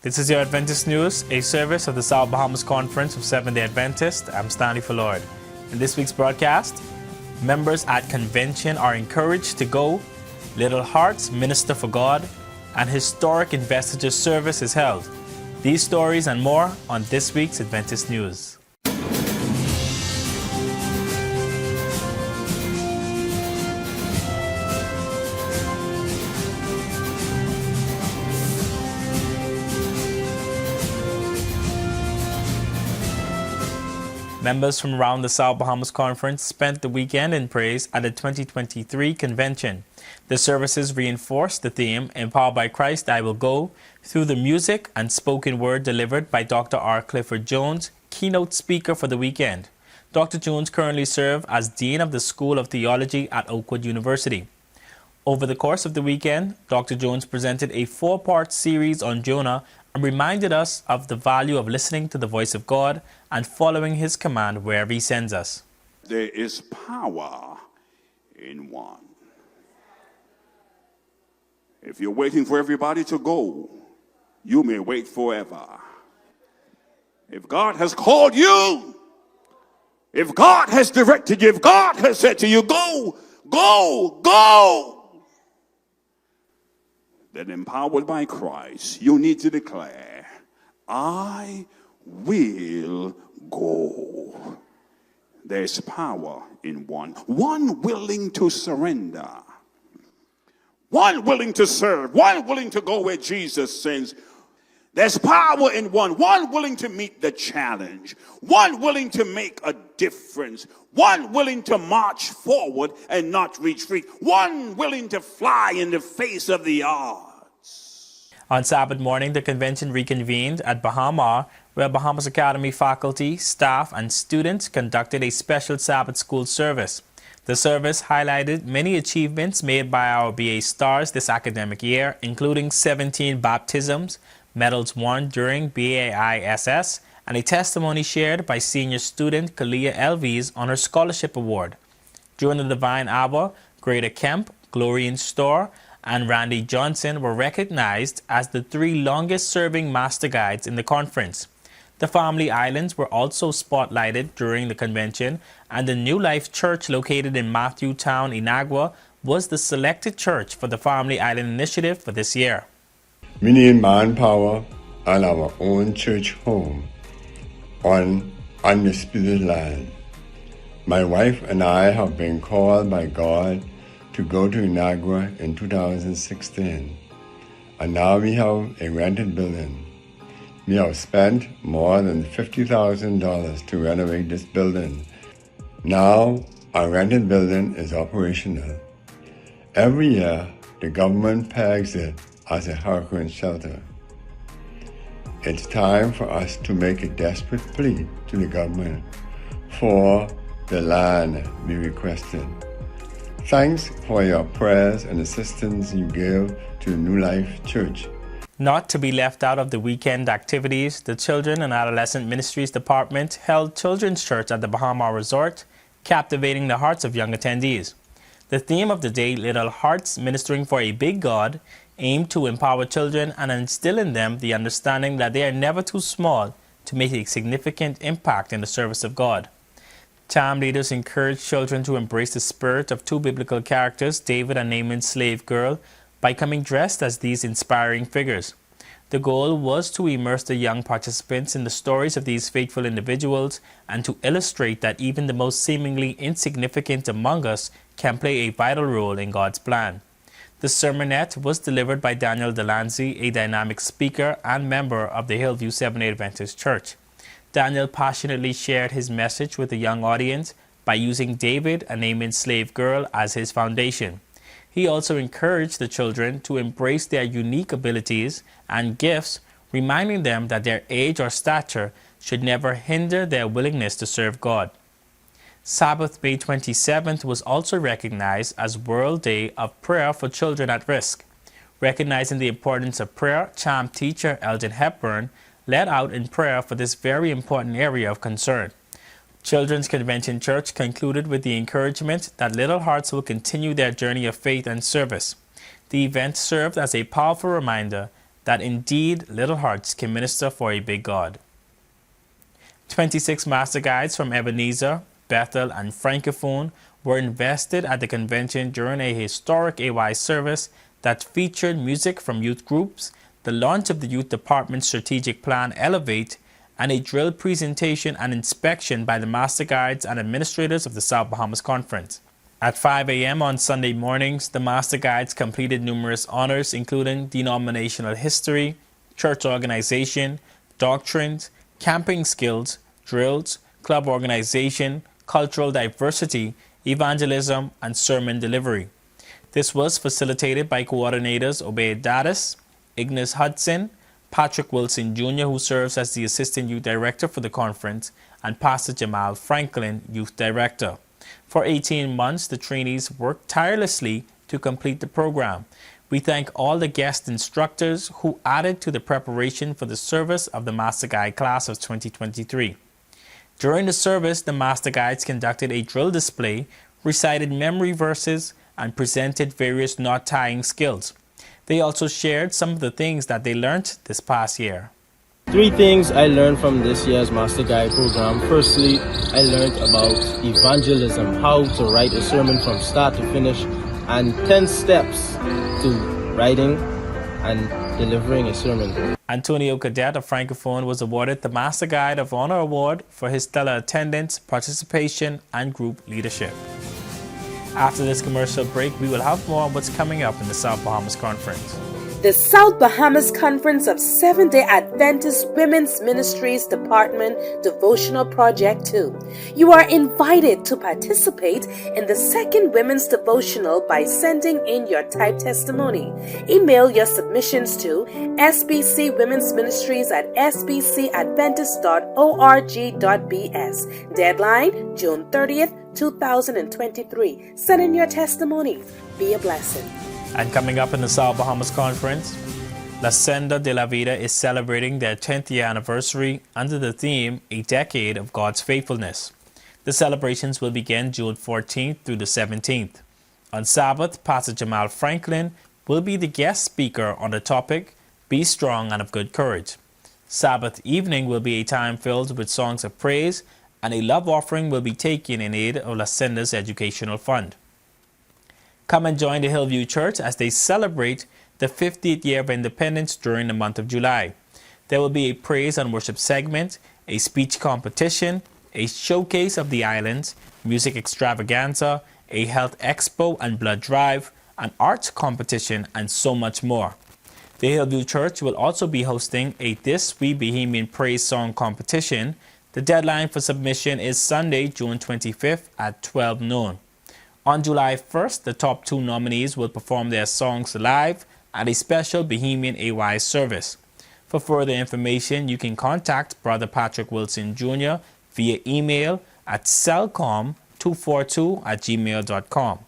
This is your Adventist News, a service of the South Bahamas Conference of Seventh-day Adventists. I'm Stanley Fullord. In this week's broadcast, members at convention are encouraged to go, Little Hearts minister for God, and historic investiture service is held. These stories and more on this week's Adventist News. Members from around the South Bahamas Conference spent the weekend in praise at the 2023 convention. The services reinforced the theme, Empowered by Christ, I Will Go, through the music and spoken word delivered by Dr. R. Clifford Jones, keynote speaker for the weekend. Dr. Jones currently serves as Dean of the School of Theology at Oakwood University. Over the course of the weekend, Dr. Jones presented a 4-part series on Jonah and reminded us of the value of listening to the voice of God and following his command wherever he sends us. There is power in one. If you're waiting for everybody to go, you may wait forever. If God has called you, if God has directed you, if God has said to you, go, go, go, then empowered by Christ, you need to declare, I will go. There's power in one willing to surrender, one willing to serve, one willing to go where Jesus sends. There's power in one willing to meet the challenge, one willing to make a difference, one willing to march forward and not retreat, one willing to fly in the face of the odds. On Sabbath morning, the convention reconvened at Bahama, where Bahamas Academy faculty, staff, and students conducted a special Sabbath school service. The service highlighted many achievements made by our BA stars this academic year, including 17 baptisms, medals won during BAISS, and a testimony shared by senior student Kalia Elvis on her scholarship award. During the Divine Hour, Greta Kemp, Glorian Storr, and Randy Johnson were recognized as the 3 longest-serving master guides in the conference. The Family Islands were also spotlighted during the convention, and the New Life Church located in Matthew Town, Inagua, was the selected church for the Family Island Initiative for this year. We need manpower and our own church home on undisputed land. My wife and I have been called by God to go to Inagua in 2016, and now we have a rented building. We have spent more than $50,000 to renovate this building. Now our rented building is operational. Every year, the government pegs it as a hurricane shelter. It's time for us to make a desperate plea to the government for the land we requested. Thanks for your prayers and assistance you give to New Life Church. Not to be left out of the weekend activities, the Children and Adolescent Ministries Department held Children's Church at the Bahama Resort, captivating the hearts of young attendees. The theme of the day, Little Hearts Ministering for a Big God, aimed to empower children and instill in them the understanding that they are never too small to make a significant impact in the service of God. TAM leaders encouraged children to embrace the spirit of 2 biblical characters, David and Naaman's slave girl, by coming dressed as these inspiring figures. The goal was to immerse the young participants in the stories of these faithful individuals and to illustrate that even the most seemingly insignificant among us can play a vital role in God's plan. The sermonette was delivered by Daniel Delancey, a dynamic speaker and member of the Hillview Seventh-day Adventist Church. Daniel passionately shared his message with the young audience by using David, a Naaman's slave girl, as his foundation. He also encouraged the children to embrace their unique abilities and gifts, reminding them that their age or stature should never hinder their willingness to serve God. Sabbath, May 27th, was also recognized as World Day of Prayer for Children at Risk. Recognizing the importance of prayer, CHAM teacher Elgin Hepburn led out in prayer for this very important area of concern. Children's Convention Church concluded with the encouragement that Little Hearts will continue their journey of faith and service. The event served as a powerful reminder that indeed little hearts can minister for a big God. 26 master guides from Ebenezer, Bethel, and Francophone were invested at the convention during a historic AY service that featured music from youth groups, the launch of the Youth Department's strategic plan Elevate, and a drill presentation and inspection by the master guides and administrators of the South Bahamas Conference. At 5 a.m. on Sunday mornings, the master guides completed numerous honors, including denominational history, church organization, doctrines, camping skills, drills, club organization, cultural diversity, evangelism, and sermon delivery. This was facilitated by coordinators Obey Daddis, Ignis Hudson, Patrick Wilson Jr., who serves as the Assistant Youth Director for the conference, and Pastor Jamal Franklin, Youth Director. For 18 months, the trainees worked tirelessly to complete the program. We thank all the guest instructors who added to the preparation for the service of the Master Guide class of 2023. During the service, the Master Guides conducted a drill display, recited memory verses, and presented various knot tying skills. They also shared some of the things that they learned this past year. 3 things I learned from this year's Master Guide program. Firstly, I learned about evangelism, how to write a sermon from start to finish, and 10 steps to writing and delivering a sermon. Antonio Cadet of Francophone was awarded the Master Guide of Honor Award for his stellar attendance, participation, and group leadership. After this commercial break, we will have more on what's coming up in the South Bahamas Conference. The South Bahamas Conference of Seventh-day Adventist Women's Ministries Department Devotional Project 2. You are invited to participate in the second Women's Devotional by sending in your typed testimony. Email your submissions to sbcwomensministries@sbcadventist.org.bs. Deadline, June 30th, 2023. Send in your testimony. Be a blessing. And coming up in the South Bahamas Conference, La Senda de la Vida is celebrating their 10th year anniversary under the theme, A Decade of God's Faithfulness. The celebrations will begin June 14th through the 17th. On Sabbath, Pastor Jamal Franklin will be the guest speaker on the topic, Be Strong and of Good Courage. Sabbath evening will be a time filled with songs of praise, and a love offering will be taken in aid of La Senda's educational fund. Come and join the Hillview Church as they celebrate the 50th year of independence during the month of July. There will be a praise and worship segment, a speech competition, a showcase of the islands, music extravaganza, a health expo and blood drive, an arts competition, and so much more. The Hillview Church will also be hosting a This We Bahamian Praise Song competition. The deadline for submission is Sunday, June 25th at 12 noon. On July 1st, the top 2 nominees will perform their songs live at a special Bahamian AY service. For further information, you can contact Brother Patrick Wilson Jr. via email at cellcom242@gmail.com.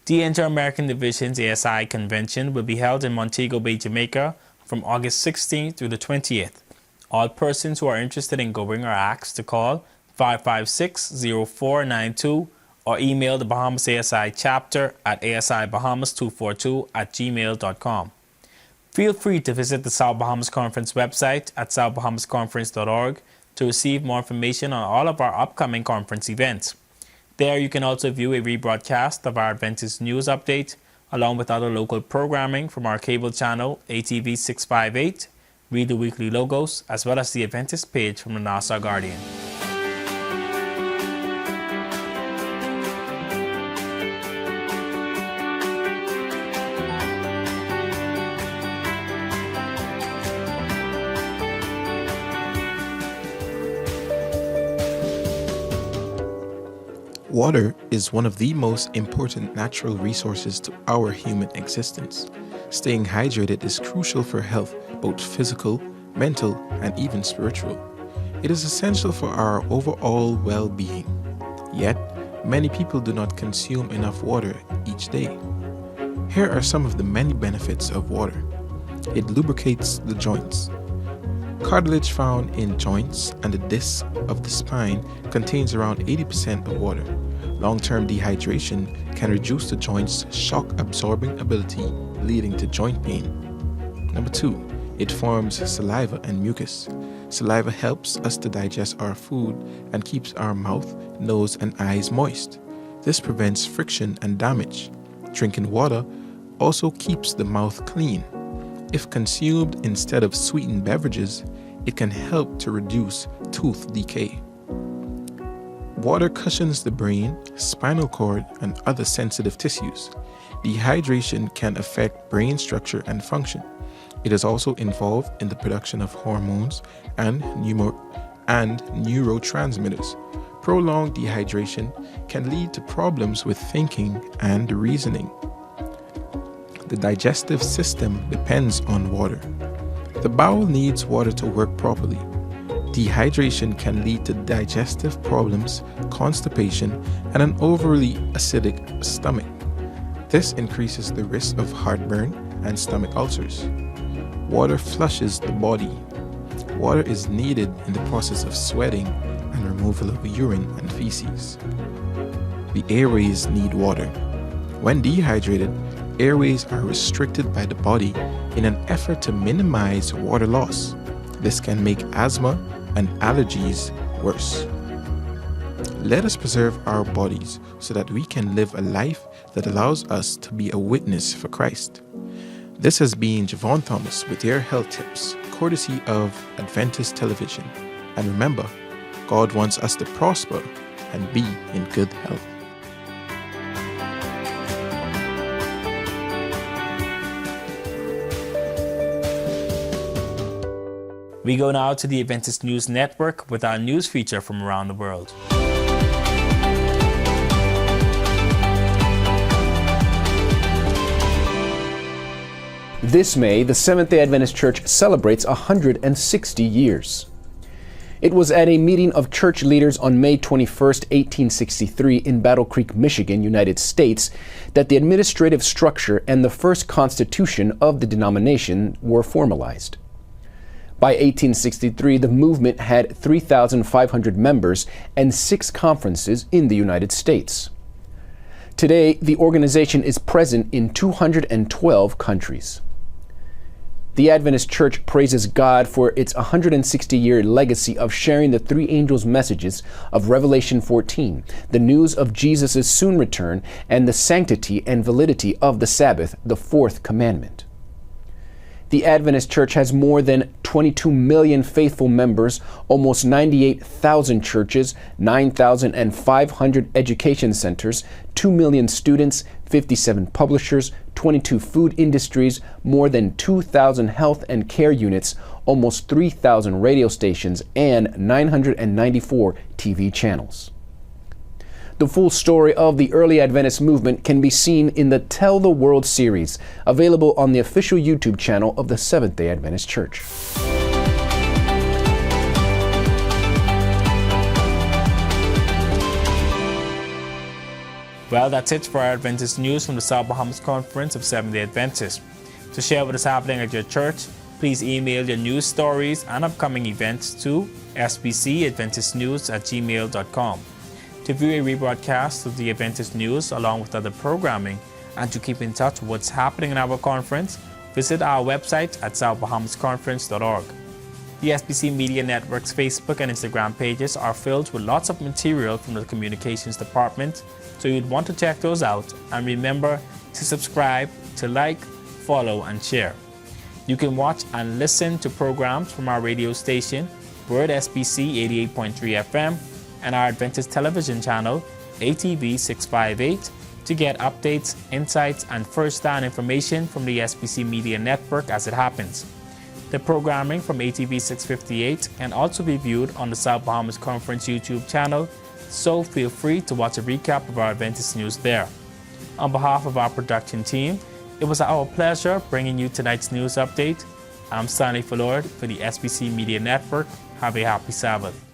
The Inter-American Division's ASI Convention will be held in Montego Bay, Jamaica from August 16th through the 20th. All persons who are interested in going are asked to call 556-0492 or email the Bahamas ASI chapter at asibahamas242@gmail.com. Feel free to visit the South Bahamas Conference website at southbahamasconference.org to receive more information on all of our upcoming conference events. There you can also view a rebroadcast of our Adventist News Update, along with other local programming from our cable channel ATV 658, read the weekly logos, as well as the Adventist page from the Nassau Guardian. Water is one of the most important natural resources to our human existence. Staying hydrated is crucial for health, both physical, mental, and even spiritual. It is essential for our overall well-being. Yet, many people do not consume enough water each day. Here are some of the many benefits of water. It lubricates the joints. Cartilage found in joints and the disc of the spine contains around 80% of water. Long-term dehydration can reduce the joint's shock-absorbing ability, leading to joint pain. Number 2, it forms saliva and mucus. Saliva helps us to digest our food and keeps our mouth, nose, and eyes moist. This prevents friction and damage. Drinking water also keeps the mouth clean. If consumed instead of sweetened beverages, it can help to reduce tooth decay. Water cushions the brain, spinal cord, and other sensitive tissues. Dehydration can affect brain structure and function. It is also involved in the production of hormones and neurotransmitters. Prolonged dehydration can lead to problems with thinking and reasoning. The digestive system depends on water. The bowel needs water to work properly. Dehydration can lead to digestive problems, constipation, and an overly acidic stomach. This increases the risk of heartburn and stomach ulcers. Water flushes the body. Water is needed in the process of sweating and removal of urine and feces. The airways need water. When dehydrated, airways are restricted by the body in an effort to minimize water loss. This can make asthma and allergies worse. Let us preserve our bodies so that we can live a life that allows us to be a witness for Christ. This has been Javon Thomas with your health tips, courtesy of Adventist Television. And remember, God wants us to prosper and be in good health. We go now to the Adventist News Network with our news feature from around the world. This May, the Seventh-day Adventist Church celebrates 160 years. It was at a meeting of church leaders on May 21, 1863 in Battle Creek, Michigan, United States, that the administrative structure and the first constitution of the denomination were formalized. By 1863, the movement had 3,500 members and 6 conferences in the United States. Today, the organization is present in 212 countries. The Adventist Church praises God for its 160-year legacy of sharing the 3 angels' messages of Revelation 14, the news of Jesus' soon return, and the sanctity and validity of the Sabbath, the 4th commandment. The Adventist Church has more than 22 million faithful members, almost 98,000 churches, 9,500 education centers, 2 million students, 57 publishers, 22 food industries, more than 2,000 health and care units, almost 3,000 radio stations, and 994 TV channels. The full story of the early Adventist movement can be seen in the Tell the World series, available on the official YouTube channel of the Seventh-day Adventist Church. Well, that's it for our Adventist news from the South Bahamas Conference of Seventh-day Adventists. To share what is happening at your church, please email your news stories and upcoming events to sbcadventistnews@gmail.com. To view a rebroadcast of the Adventist news along with other programming and to keep in touch with what's happening in our conference, visit our website at southbahamasconference.org. The SBC Media Network's Facebook and Instagram pages are filled with lots of material from the Communications Department, so you'd want to check those out. And remember to subscribe, to like, follow, and share. You can watch and listen to programs from our radio station, Word SBC 88.3 FM, and our Adventist television channel, ATV 658, to get updates, insights, and first-hand information from the SBC Media Network as it happens. The programming from ATV 658 can also be viewed on the South Bahamas Conference YouTube channel, so feel free to watch a recap of our Adventist news there. On behalf of our production team, it was our pleasure bringing you tonight's news update. I'm Stanley Fullord for the SBC Media Network. Have a happy Sabbath.